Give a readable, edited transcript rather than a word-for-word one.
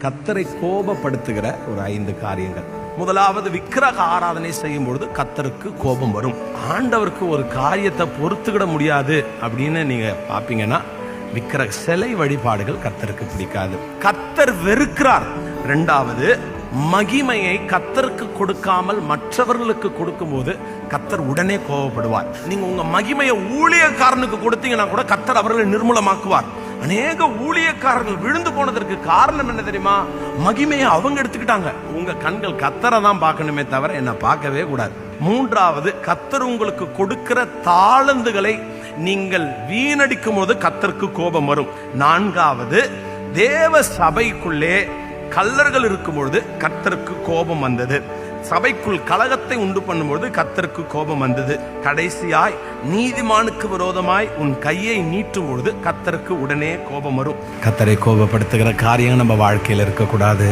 கர்த்தரை கோபப்படுத்துகிற ஒரு 5 காரியங்கள். முதலாவது, விக்கிரக ஆராதனை செய்யும் பொழுது கர்த்தருக்கு கோபம் வரும். ஆண்டவருக்கு ஒரு காரியத்தை பொறுத்துக்கிட முடியாது அப்படின்னு நீங்க பாப்பீங்கன்னா, விக்கிரக சிலை வழிபாடுகள் கர்த்தருக்கு பிடிக்காது, கர்த்தர் வெறுக்கிறார். இரண்டாவது, மகிமையை கர்த்தருக்கு கொடுக்காமல் மற்றவர்களுக்கு கொடுக்கும் போது கர்த்தர் உடனே கோபப்படுவார். நீங்க உங்க மகிமையை ஊழியக்காரனுக்கு கொடுத்தீங்கன்னா கூட கர்த்தர் அவர்களை நிர்மூலமாக்குவார். அநேக ஊழியக்காரர்கள் விழுந்து போனதற்கு காரணம் என்ன தெரியுமா? மகிமையை அவங்க எடுத்துக்கிட்டாங்க. உங்க கண்கள் கர்த்தரை தான் பார்க்கணுமே தவிர என்ன பார்க்கவே கூடாது. மூன்றாவது, கர்த்தர் உங்களுக்கு கொடுக்கிற தாளந்துகளை நீங்கள் வீணடிக்கும் போது கர்த்தருக்கு கோபம் வரும். நான்காவது, தேவ சபைக்குள்ளே கள்ளர்கள் இருக்கும் பொழுது கர்த்தருக்கு கோபம் வந்தது. சபைக்குள் கலகத்தை உண்டு பண்ணும்போது கர்த்தருக்கு கோபம் வந்தது. கடைசியாய், நீதிமானுக்கு விரோதமாய் உன் கையை நீட்டும் பொழுது கர்த்தருக்கு உடனே கோபம் வரும். கர்த்தரை கோபப்படுத்துகிற காரியம் நம்ம வாழ்க்கையில் இருக்கக்கூடாது.